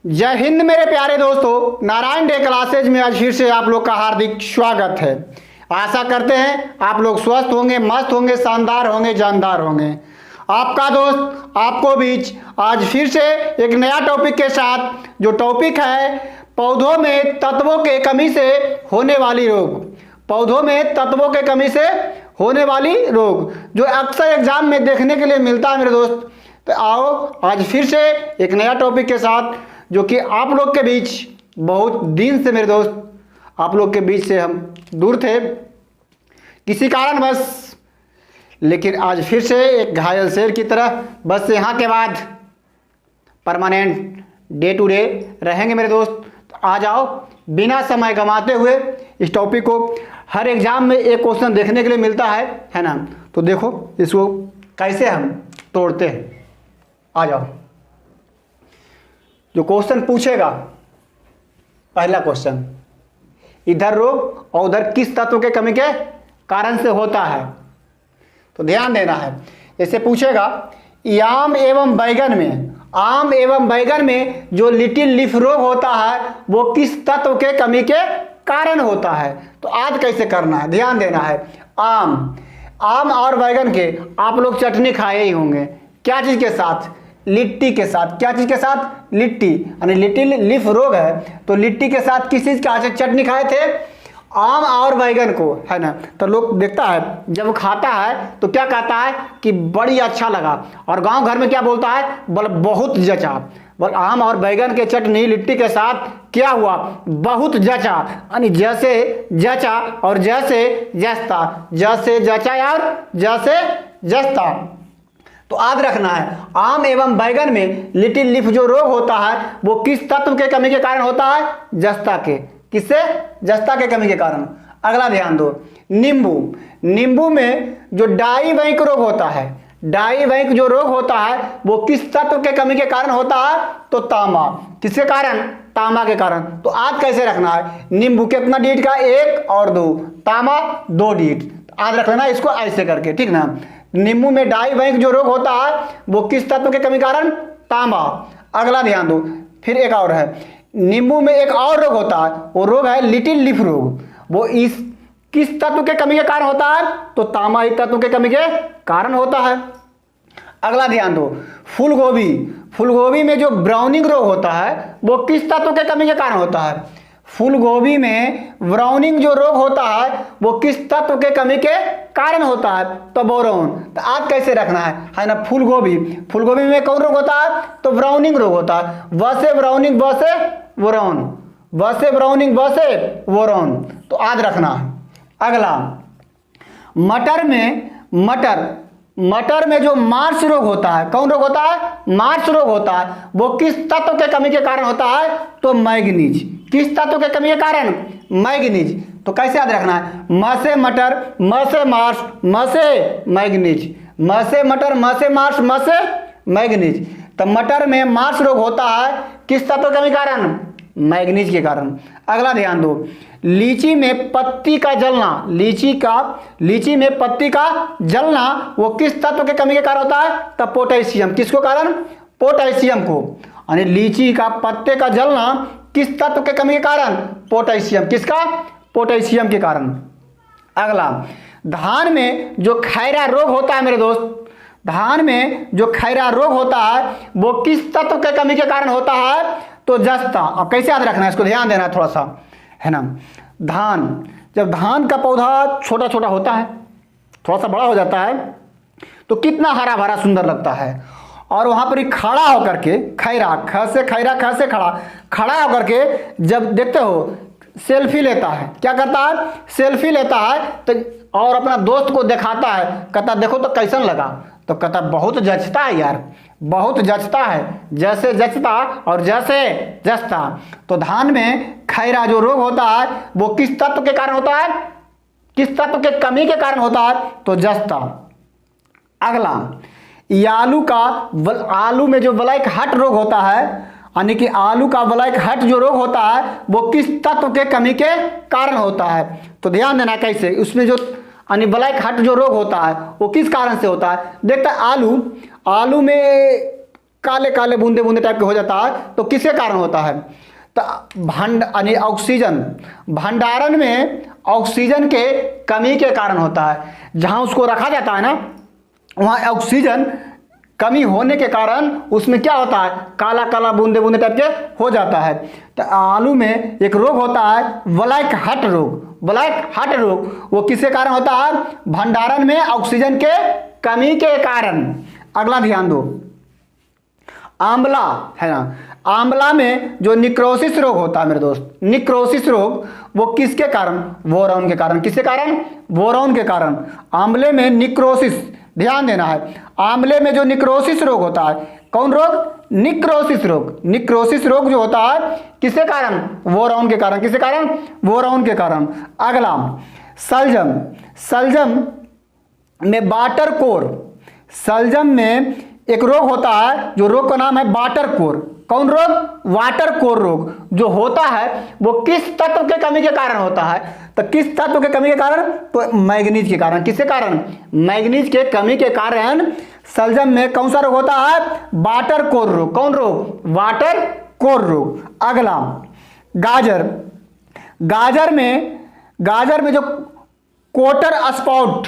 जय हिंद मेरे प्यारे दोस्तों, नारायण डे क्लासेज में आज फिर से आप लोग का हार्दिक स्वागत है। आशा करते हैं आप लोग स्वस्थ होंगे, मस्त होंगे, शानदार होंगे, जानदार होंगे। आपका दोस्त आपको बीच आज फिर से एक नया टॉपिक के साथ, जो टॉपिक है पौधों में तत्वों के कमी से होने वाली रोग। पौधों में तत्वों के कमी से होने वाली रोग जो अक्सर एग्जाम में देखने के लिए मिलता है मेरे दोस्त। तो आओ आज फिर से एक नया टॉपिक के साथ, जो कि आप लोग के बीच बहुत दिन से मेरे दोस्त आप लोग के बीच से हम दूर थे किसी कारणवश, लेकिन आज फिर से एक घायल शेर की तरह बस यहाँ के बाद परमानेंट डे टू डे रहेंगे मेरे दोस्त। तो आ जाओ बिना समय गंवाते हुए इस टॉपिक को, हर एग्जाम में एक क्वेश्चन देखने के लिए मिलता है ना। तो देखो इसको कैसे हम तोड़ते हैं। आ जाओ, जो क्वेश्चन पूछेगा, पहला क्वेश्चन, इधर रोग और उधर किस तत्व के कमी के कारण से होता है। तो ध्यान देना है। जैसे पूछेगा आम एवं बैगन में जो लिटिल लीफ रोग होता है वो किस तत्व के कमी के कारण होता है। तो आज कैसे करना है, ध्यान देना है। आम और बैगन के आप लोग चटनी खाए ही होंगे। क्या चीज के साथ? लिट्टी के साथ। क्या चीज के साथ? लिट्टी, यानी लिटिल लीफ रोग है तो लिट्टी के साथ किस चीज का चटनी खाए थे? आम और बैगन को, है ना। तो लोग देखता है जब खाता है तो क्या कहता है कि बड़ी अच्छा लगा, और गांव घर में क्या बोलता है, बोल बहुत जचा। बोल आम और बैगन के चटनी लिट्टी के साथ क्या हुआ, बहुत जचा। यानी जैसे जचा और जैसे जचता, जैसे जचा और जैसे जचता। तो याद रखना है, आम एवं बैगन में लिटिल लीफ जो रोग होता है वो किस तत्व के कमी के कारण होता है? जस्ता के। किससे? जस्ता के कमी के कारण। अगला ध्यान दो, नींबू में जो डाई वैंक रोग होता है, डाई वैंक जो रोग होता है वो किस तत्व के कमी के कारण होता है? तो तांबा। किसके कारण? तांबा के कारण। तो आज कैसे रखना है, नींबू कितना डीट का? 1 और 2, तांबा 2 डीट। आज रख लेना इसको ऐसे करके, ठीक ना। नींबू में डाई वैंक जो रोग होता है वो किस तत्व के कमी कारण? तांबा। अगला ध्यान दो, फिर एक और है, नींबू में एक और रोग होता है, वो रोग है लिटिल लीफ रोग। वो इस किस तत्व के कमी के कारण होता है? तो तांबा ही तत्व के कमी के कारण होता है। अगला ध्यान दो, फूलगोभी में जो ब्राउनिंग रोग होता है वो किस तत्व के कमी के कारण होता है? फूलगोभी में ब्राउनिंग जो रोग होता है वो किस तत्व के कमी के कारण होता है? तो बोरोन। तो आज कैसे रखना है ना। फूलगोभी में कौन रोग होता है? तो ब्राउनिंग रोग होता है। वसे ब्राउनिंग वसे बोरोन, वसे ब्राउनिंग वसे बोरोन। तो आज रखना है। अगला, मटर में जो मार्च रोग होता है, कौन रोग होता है? मार्च रोग होता है। वो किस तत्व के कमी के कारण होता है? तो मैग्नीज। किस तत्व के कमी के कारण? मैग्नीज। तो कैसे याद रखना है, म से मटर, म से मार्च, म से मैग्नीज, म से मटर, म से मार्च, म से मैग्नीज। तो मटर में मार्च रोग होता है किस तत्व के कमी के कारण? मैग्नीज के कारण। अगला ध्यान दो, लीची में पत्ती का जलना, लीची में पत्ती का जलना वो किस तत्व के कमी के कारण होता है? तो पोटेशियम। किसको कारण? पोटेशियम को। यानी लीची का पत्ते का जलना किस तत्व के कमी के कारण? पोटेशियम। किसका? पोटेशियम के कारण। अगला, धान में जो खैरा रोग होता है मेरे दोस्त, धान में जो खैरा रोग होता है वो किस तत्व के कमी के कारण होता है? तो जस्ता। अब कैसे याद रखना है, इसको ध्यान देना है थोड़ा सा, है ना। जब धान का पौधा छोटा छोटा होता है, थोड़ा सा बड़ा हो जाता है तो कितना हरा भरा सुंदर लगता है, और वहां पर खड़ा होकर के खैरा, ख से खड़ा होकर के जब देखते हो सेल्फी लेता है। क्या करता है? सेल्फी लेता है तो और अपना दोस्त को दिखाता है, कहता देखो तो कैसन लगा। तो कहता बहुत जचता है यार, बहुत जचता है, जैसे जचता और जैसे जचता। तो धान में खैरा जो रोग होता है वो किस तत्व के कारण होता है? किस तत्व के कमी के कारण होता है? तो जचता। अगला, आलू में जो ब्लैक हट रोग होता है, यानी कि आलू का ब्लैक हट जो रोग होता है वो किस तत्व के कमी के कारण होता है? तो ध्यान देना कैसे, उसमें जो यानी ब्लैक हट जो रोग होता है वो किस कारण से होता है? देखता आलू में काले काले बूंदे बूंदे टाइप के हो जाता है, तो किसके कारण होता है? तो ऑक्सीजन भंडारण में ऑक्सीजन के कमी के कारण होता है। जहां उसको रखा जाता है ना, वहां ऑक्सीजन कमी होने के कारण उसमें क्या होता है? काला काला बूंदे बूंदे टाइप के हो जाता है। तो आलू में एक रोग होता है ब्लैक हार्ट रोग। ब्लैक हार्ट रोग वो किसके कारण होता है? भंडारण में ऑक्सीजन के कमी के कारण। अगला ध्यान दो, आंवला है ना, आंवला में जो निक्रोसिस रोग होता है मेरे दोस्त, निक्रोसिस रोग वो किसके कारण? बोरॉन के कारण। किसके कारण? बोरॉन के कारण। आंवले में निक्रोसिस, ध्यान देना है, आंवले में जो निक्रोसिस रोग होता है, कौन रोग? निक्रोसिस रोग। निक्रोसिस रोग जो होता है किसके कारण? बोरॉन के कारण। किसके कारण? बोरॉन के कारण। अगला सलजम, सलजम में वाटर कोर, सलजम में एक रोग होता है, जो रोग का नाम है वाटर कोर। कौन रोग? वाटर कोर रोग जो होता है वो किस तत्व के कमी के कारण होता है? तो किस तत्व के कमी के कारण? तो मैग्नीज के कारण। किसके कारण? मैग्नीज के कमी के कारण सलजम में कौन सा रोग होता है? वाटर कोर रोग। कौन रोग? वाटर कोर रोग। अगला गाजर, गाजर में जो कोटर स्पॉट,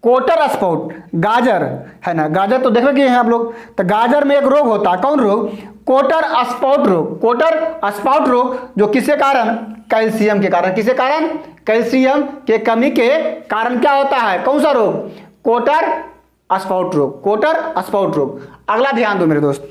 कोटर स्पॉट गाजर है ना, गाजर तो देख रहे हैं आप लोग। तो गाजर में एक रोग होता है, कौन रोग? कोटर स्पॉट रोग। कोटर स्पॉट रोग जो किसके कारण? कैल्शियम के कारण। किसके कारण? कैल्शियम के कमी के कारण क्या होता है? कौन सा रोग? कोटर स्पॉट रोग। कोटर स्पॉट रोग। अगला ध्यान दो मेरे दोस्त,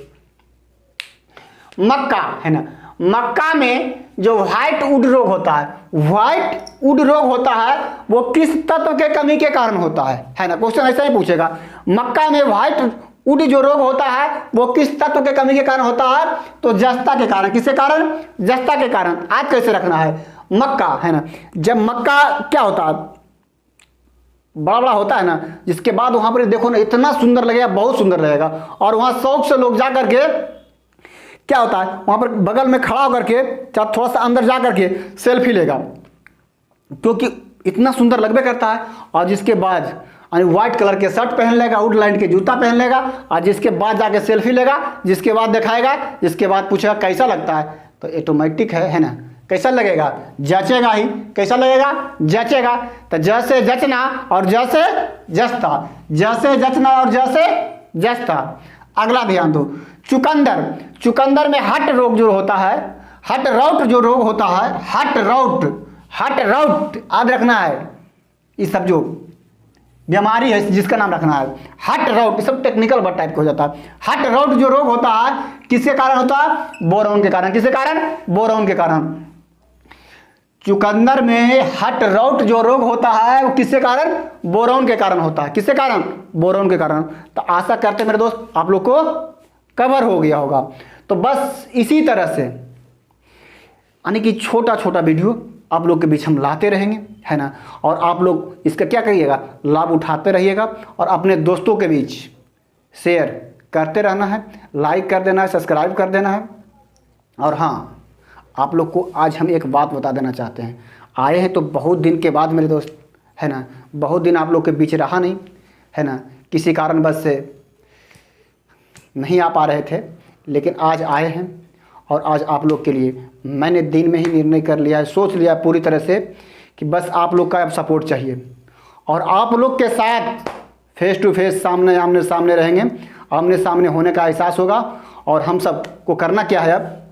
मक्का है ना, मक्का में जो व्हाइट वुड रोग होता है, व्हाइट वुड रोग होता है वो किस तत्व के कमी के कारण होता है ना? क्वेश्चन ऐसा ही पूछेगा, मक्का में व्हाइट वुड जो रोग होता है वो किस तत्व के कमी के कारण होता है? तो जस्ता के कारण। किसके कारण? जस्ता के कारण। आज कैसे रखना है? मक्का है ना, जब मक्का क्या होता है, बड़ा बड़ा होता है ना, जिसके बाद वहां पर देखो ना इतना सुंदर लगेगा, बहुत सुंदर लगेगा, और वहां शौक से लोग जा करके क्या होता है, वहां पर बगल में खड़ा होकर के चाहे थोड़ा सा अंदर जा करके सेल्फी लेगा, क्योंकि इतना सुंदर लगबे करता है। और जिसके बाद व्हाइट कलर के शर्ट पहन लेगा, वुडलाइन के जूता पहन लेगा, और जिसके बाद जाके सेल्फी लेगा, जिसके बाद दिखाएगा, जिसके बाद पूछेगा कैसा लगता है, तो ऑटोमेटिक है ना, कैसा लगेगा? जचेगा ही। कैसा लगेगा? जचेगा। तो जैसे जचना और जैसे जचता, जैसे जचना और जैसे जचता। अगला ध्यान दो, चुकंदर, चुकंदर में हट रोग जो होता है, हट राउट जो रोग होता है, हट राउट, हट राउट याद रखना है। ये सब जो बीमारी है जिसका नाम रखना है हट राउट, सब टेक्निकल वर्ड टाइप का हो जाता है। हट राउट जो रोग होता है किसके कारण होता है? बोरॉन के कारण। किसके कारण? बोरॉन के कारण। चुकंदर में हट राउट जो रोग होता है वो किसके कारण? बोरॉन के कारण होता है। किसके कारण? बोरॉन के कारण। तो आशा करते मेरे दोस्त आप लोग को कवर हो गया होगा। तो बस इसी तरह से यानी कि छोटा छोटा वीडियो आप लोग के बीच हम लाते रहेंगे, है ना, और आप लोग इसका क्या करिएगा? लाभ उठाते रहिएगा और अपने दोस्तों के बीच शेयर करते रहना है, लाइक कर देना है, सब्सक्राइब कर देना है। और हाँ, आप लोग को आज हम एक बात बता देना चाहते हैं, आए हैं तो बहुत दिन के बाद मेरे दोस्त, है ना, बहुत दिन आप लोग के बीच रहा नहीं, है ना, किसी कारणवश से नहीं आ पा रहे थे, लेकिन आज आए हैं। और आज आप लोग के लिए मैंने दिन में ही निर्णय कर लिया है, सोच लिया पूरी तरह से कि बस आप लोग का अब सपोर्ट चाहिए, और आप लोग के साथ फेस टू फेस आमने सामने रहेंगे, आमने सामने होने का एहसास होगा। और हम सब को करना क्या है अब?